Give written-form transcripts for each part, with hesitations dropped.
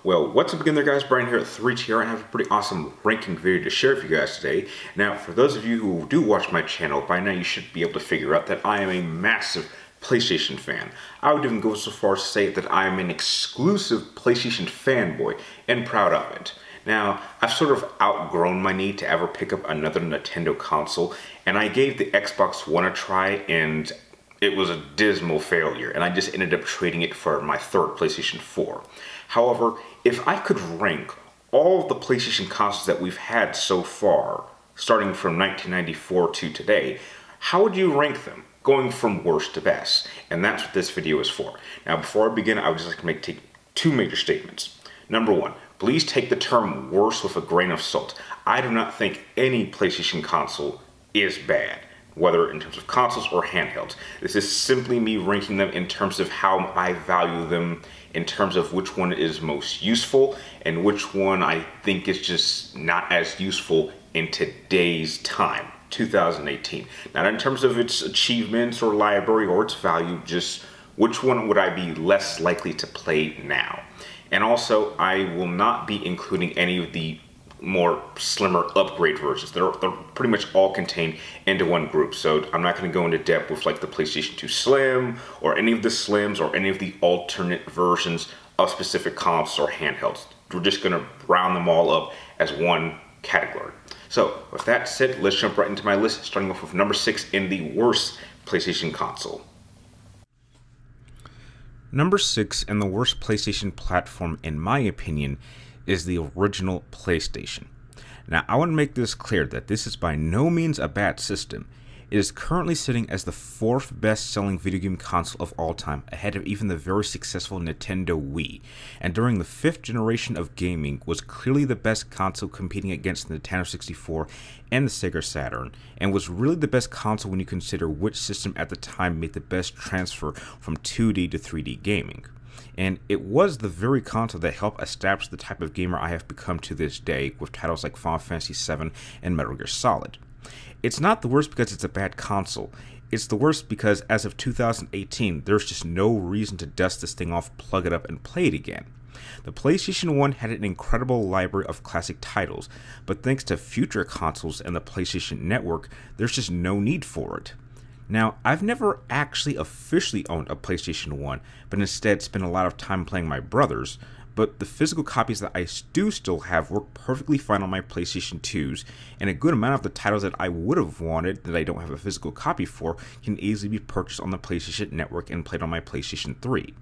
Well, what's up again there, guys? Brian here at 3TR, and I have a pretty awesome ranking video to share with you guys today. Now, for those of you who do watch my channel, by now you should be able to figure out that I am a massive PlayStation fan. I would even go so far as to say that I am an exclusive PlayStation fanboy, and proud of it. Now, I've sort of outgrown my need to ever pick up another Nintendo console, and I gave the Xbox One a try, and it was a dismal failure, and I just ended up trading it for my third PlayStation 4. However, if I could rank all of the PlayStation consoles that we've had so far, starting from 1994 to today, how would you rank them, going from worst to best? And that's what this video is for. Now, before I begin, I would just like to take two major statements. Number one, please take the term worst with a grain of salt. I do not think any PlayStation console is bad, whether in terms of consoles or handhelds. This is simply me ranking them in terms of how I value them, in terms of which one is most useful and which one I think is just not as useful in today's time, 2018. Not in terms of its achievements or library or its value, just which one would I be less likely to play now. And also, I will not be including any of the more slimmer upgrade versions. They're pretty much all contained into one group. So I'm not going to go into depth with like the PlayStation 2 Slim or any of the Slims or any of the alternate versions of specific consoles or handhelds. We're just going to round them all up as one category. So with that said, let's jump right into my list, starting off with number 6 in the worst PlayStation console. Number 6 and the worst PlayStation platform, in my opinion, is the original PlayStation. Now, I want to make this clear that this is by no means a bad system. It is currently sitting as the 4th best-selling video game console of all time, ahead of even the very successful Nintendo Wii, and during the 5th generation of gaming was clearly the best console, competing against the Nintendo 64 and the Sega Saturn, and was really the best console when you consider which system at the time made the best transfer from 2D to 3D gaming. And it was the very console that helped establish the type of gamer I have become to this day, with titles like Final Fantasy VII and Metal Gear Solid. It's not the worst because it's a bad console. It's the worst because as of 2018, there's just no reason to dust this thing off, plug it up, and play it again. The PlayStation 1 had an incredible library of classic titles, but thanks to future consoles and the PlayStation Network, there's just no need for it. Now, I've never actually officially owned a PlayStation 1, but instead spent a lot of time playing my brother's, but the physical copies that I do still have work perfectly fine on my PlayStation 2s, and a good amount of the titles that I would have wanted that I don't have a physical copy for can easily be purchased on the PlayStation Network and played on my PlayStation 3.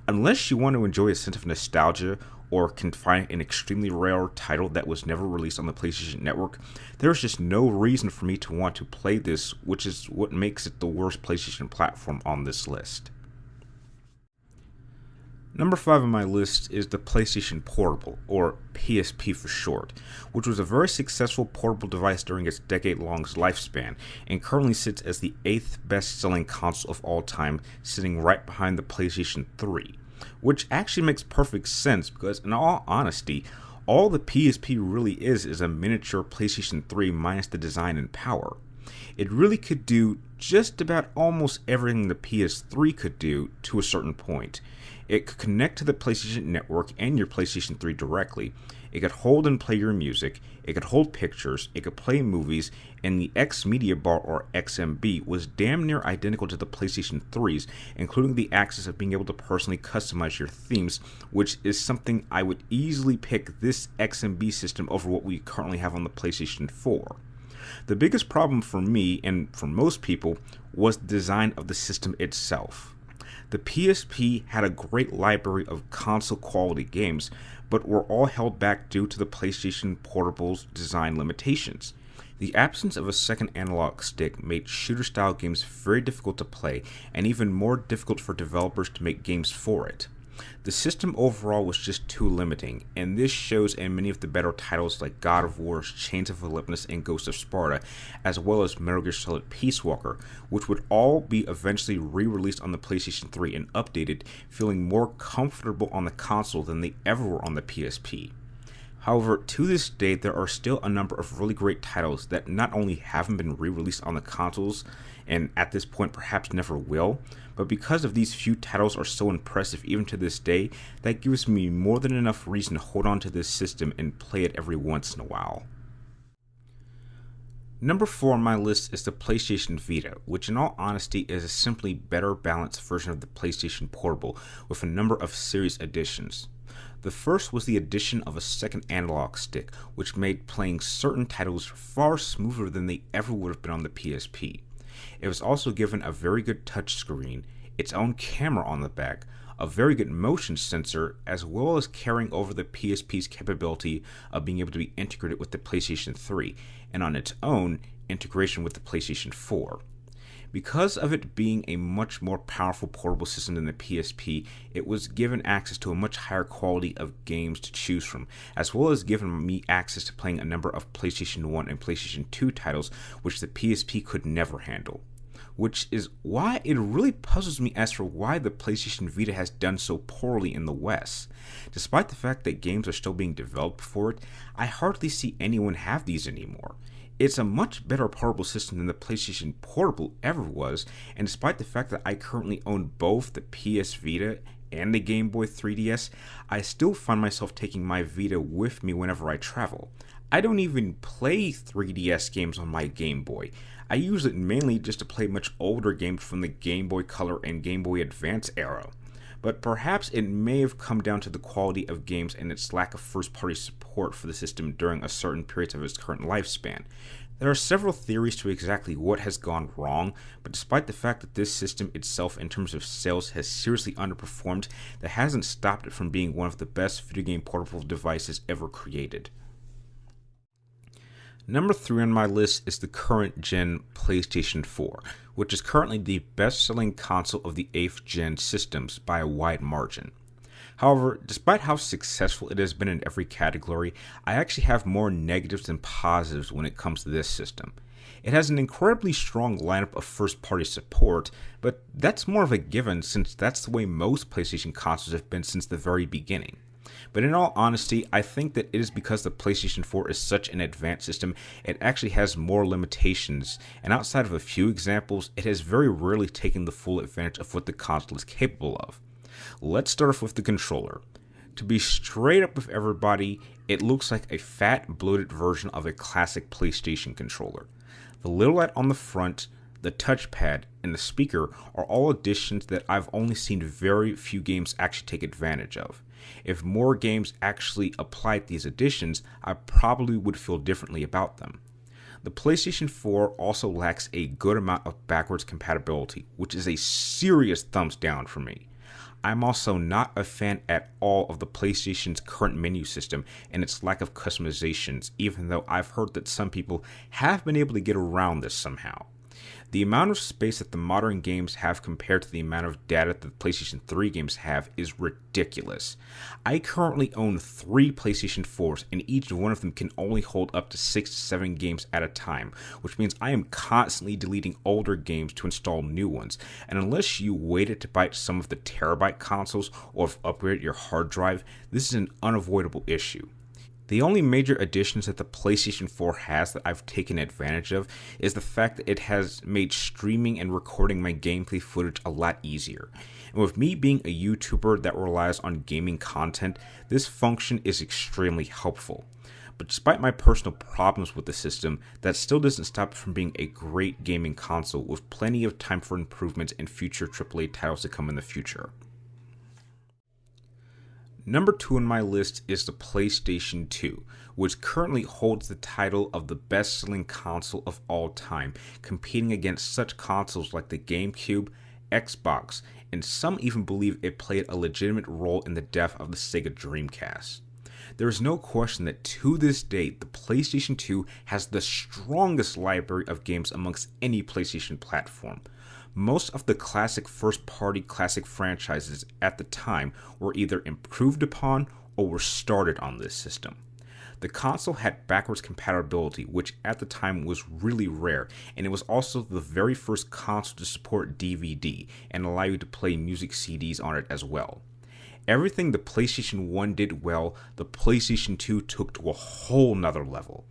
Unless you want to enjoy a sense of nostalgia or can find an extremely rare title that was never released on the PlayStation Network, there's just no reason for me to want to play this, which is what makes it the worst PlayStation platform on this list. Number 5 on my list is the PlayStation Portable, or PSP for short, which was a very successful portable device during its decade-long lifespan, and currently sits as the 8th best-selling console of all time, sitting right behind the PlayStation 3. Which actually makes perfect sense because, in all honesty, all the PSP really is a miniature PlayStation 3 minus the design and power. It really could do just about almost everything the PS3 could do to a certain point. It could connect to the PlayStation Network and your PlayStation 3 directly. It could hold and play your music. It could hold pictures. It could play movies. And the X Media Bar, or XMB, was damn near identical to the PlayStation 3's, including the access of being able to personally customize your themes, which is something I would easily pick this XMB system over what we currently have on the PlayStation 4. The biggest problem for me, and for most people, was the design of the system itself. The PSP had a great library of console quality games, but were all held back due to the PlayStation Portable's design limitations. The absence of a second analog stick made shooter-style games very difficult to play, and even more difficult for developers to make games for it. The system overall was just too limiting, and this shows in many of the better titles like God of War, Chains of Olympus, and Ghost of Sparta, as well as Metal Gear Solid Peace Walker, which would all be eventually re-released on the PlayStation 3 and updated, feeling more comfortable on the console than they ever were on the PSP. However, to this day, there are still a number of really great titles that not only haven't been re-released on the consoles, and at this point perhaps never will, but because of these few titles are so impressive even to this day, that gives me more than enough reason to hold on to this system and play it every once in a while. Number 4 on my list is the PlayStation Vita, which in all honesty is a simply better balanced version of the PlayStation Portable with a number of serious additions. The first was the addition of a second analog stick, which made playing certain titles far smoother than they ever would have been on the PSP. It was also given a very good touchscreen, its own camera on the back, a very good motion sensor, as well as carrying over the PSP's capability of being able to be integrated with the PlayStation 3, and on its own, integration with the PlayStation 4. Because of it being a much more powerful portable system than the PSP, it was given access to a much higher quality of games to choose from, as well as giving me access to playing a number of PlayStation 1 and PlayStation 2 titles which the PSP could never handle. Which is why it really puzzles me as for why the PlayStation Vita has done so poorly in the West. Despite the fact that games are still being developed for it, I hardly see anyone have these anymore. It's a much better portable system than the PlayStation Portable ever was, and despite the fact that I currently own both the PS Vita and the Game Boy 3DS, I still find myself taking my Vita with me whenever I travel. I don't even play 3DS games on my Game Boy. I use it mainly just to play much older games from the Game Boy Color and Game Boy Advance era. But perhaps it may have come down to the quality of games and its lack of first-party support for the system during a certain period of its current lifespan. There are several theories to exactly what has gone wrong, but despite the fact that this system itself in terms of sales has seriously underperformed, that hasn't stopped it from being one of the best video game portable devices ever created. Number 3 on my list is the current gen PlayStation 4, which is currently the best-selling console of the 8th gen systems by a wide margin. However, despite how successful it has been in every category, I actually have more negatives than positives when it comes to this system. It has an incredibly strong lineup of first-party support, but that's more of a given since that's the way most PlayStation consoles have been since the very beginning. But in all honesty, I think that it is because the PlayStation 4 is such an advanced system, it actually has more limitations, and outside of a few examples, it has very rarely taken the full advantage of what the console is capable of. Let's start off with the controller. To be straight up with everybody, it looks like a fat, bloated version of a classic PlayStation controller. The little light on the front, the touchpad, and the speaker are all additions that I've only seen very few games actually take advantage of. If more games actually applied these additions, I probably would feel differently about them. The PlayStation 4 also lacks a good amount of backwards compatibility, which is a serious thumbs down for me. I'm also not a fan at all of the PlayStation's current menu system and its lack of customizations, even though I've heard that some people have been able to get around this somehow. The amount of space that the modern games have compared to the amount of data that the PlayStation 3 games have is ridiculous. I currently own 3 PlayStation 4s, and each one of them can only hold up to 6 to 7 games at a time, which means I am constantly deleting older games to install new ones, and unless you waited to buy some of the terabyte consoles or have upgraded your hard drive, this is an unavoidable issue. The only major additions that the PlayStation 4 has that I've taken advantage of is the fact that it has made streaming and recording my gameplay footage a lot easier. And with me being a YouTuber that relies on gaming content, this function is extremely helpful. But despite my personal problems with the system, that still doesn't stop it from being a great gaming console with plenty of time for improvements and future AAA titles to come in the future. Number 2 on my list is the PlayStation 2, which currently holds the title of the best-selling console of all time, competing against such consoles like the GameCube, Xbox, and some even believe it played a legitimate role in the death of the Sega Dreamcast. There is no question that to this day, the PlayStation 2 has the strongest library of games amongst any PlayStation platform. Most of the classic first-party classic franchises at the time were either improved upon or were started on this system. The console had backwards compatibility, which at the time was really rare, and it was also the very first console to support DVD and allow you to play music CDs on it as well. Everything the PlayStation 1 did well, the PlayStation 2 took to a whole nother level.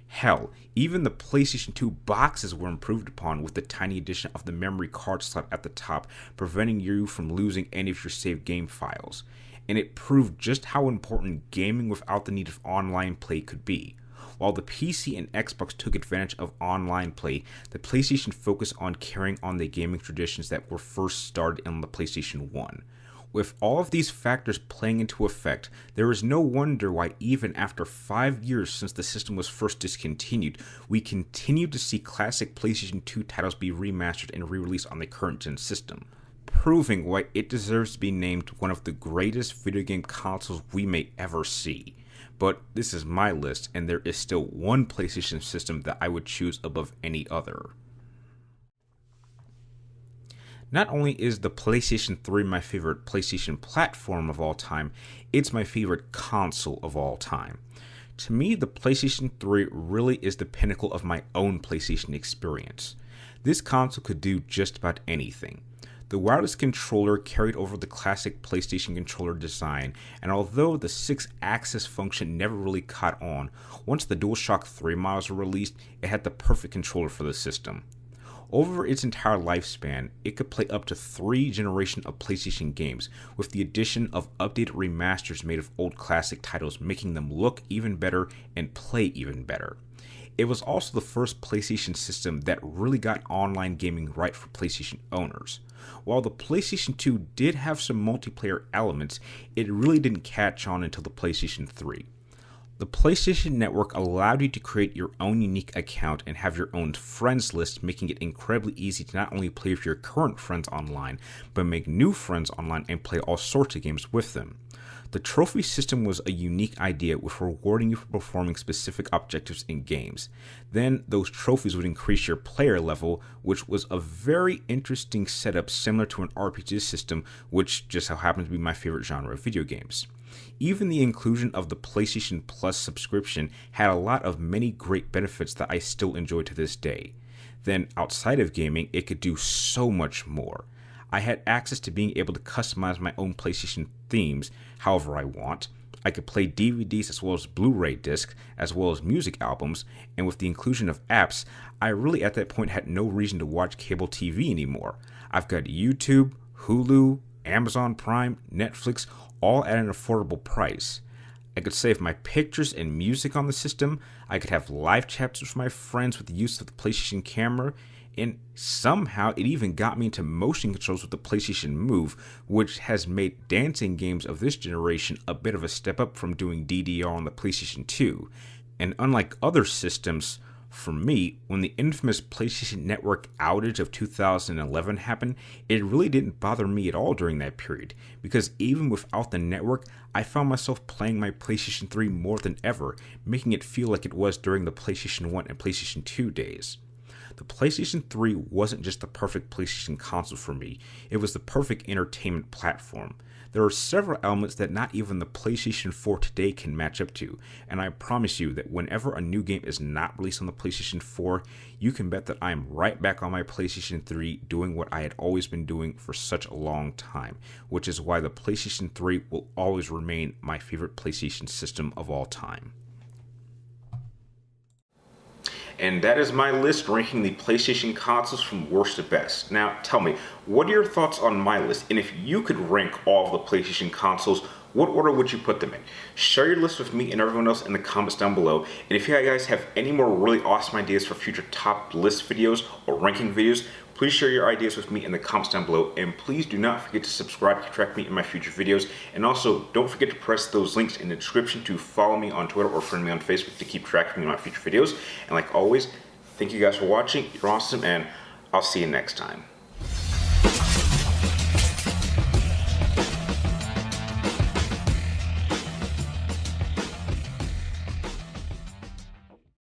Hell, even the PlayStation 2 boxes were improved upon with the tiny addition of the memory card slot at the top, preventing you from losing any of your saved game files. And it proved just how important gaming without the need of online play could be. While the PC and Xbox took advantage of online play, the PlayStation focused on carrying on the gaming traditions that were first started in the PlayStation 1. With all of these factors playing into effect, there is no wonder why even after 5 years since the system was first discontinued, we continue to see classic PlayStation 2 titles be remastered and re-released on the current gen system, proving why it deserves to be named one of the greatest video game consoles we may ever see. But this is my list, and there is still one PlayStation system that I would choose above any other. Not only is the PlayStation 3 my favorite PlayStation platform of all time, it's my favorite console of all time. To me, the PlayStation 3 really is the pinnacle of my own PlayStation experience. This console could do just about anything. The wireless controller carried over the classic PlayStation controller design, and although the 6-axis function never really caught on, once the DualShock 3 models were released, it had the perfect controller for the system. Over its entire lifespan, it could play up to 3 generations of PlayStation games, with the addition of updated remasters made of old classic titles, making them look even better and play even better. It was also the first PlayStation system that really got online gaming right for PlayStation owners. While the PlayStation 2 did have some multiplayer elements, it really didn't catch on until the PlayStation 3. The PlayStation Network allowed you to create your own unique account and have your own friends list, making it incredibly easy to not only play with your current friends online, but make new friends online and play all sorts of games with them. The trophy system was a unique idea with rewarding you for performing specific objectives in games. Then those trophies would increase your player level, which was a very interesting setup similar to an RPG system, which just so happens to be my favorite genre of video games. Even the inclusion of the PlayStation Plus subscription had a lot of many great benefits that I still enjoy to this day. Then outside of gaming, it could do so much more. I had access to being able to customize my own PlayStation themes however I want. I could play DVDs as well as Blu-ray discs, as well as music albums, and with the inclusion of apps, I really at that point had no reason to watch cable TV anymore. I've got YouTube, Hulu, Amazon Prime, Netflix, all at an affordable price. I could save my pictures and music on the system, I could have live chats with my friends with the use of the PlayStation camera, and somehow it even got me into motion controls with the PlayStation Move, which has made dancing games of this generation a bit of a step up from doing DDR on the PlayStation 2. And unlike other systems, for me, when the infamous PlayStation Network outage of 2011 happened, it really didn't bother me at all during that period, because even without the network, I found myself playing my PlayStation 3 more than ever, making it feel like it was during the PlayStation 1 and PlayStation 2 days. The PlayStation 3 wasn't just the perfect PlayStation console for me, it was the perfect entertainment platform. There are several elements that not even the PlayStation 4 today can match up to, and I promise you that whenever a new game is not released on the PlayStation 4, you can bet that I am right back on my PlayStation 3 doing what I had always been doing for such a long time, which is why the PlayStation 3 will always remain my favorite PlayStation system of all time. And that is my list ranking the PlayStation consoles from worst to best. Now, tell me, what are your thoughts on my list? And if you could rank all of the PlayStation consoles, what order would you put them in? Share your list with me and everyone else in the comments down below. And if you guys have any more really awesome ideas for future top list videos or ranking videos, please share your ideas with me in the comments down below. And please do not forget to subscribe to track me in my future videos. And also, don't forget to press those links in the description to follow me on Twitter or friend me on Facebook to keep track of me in my future videos. And like always, thank you guys for watching. You're awesome, and I'll see you next time.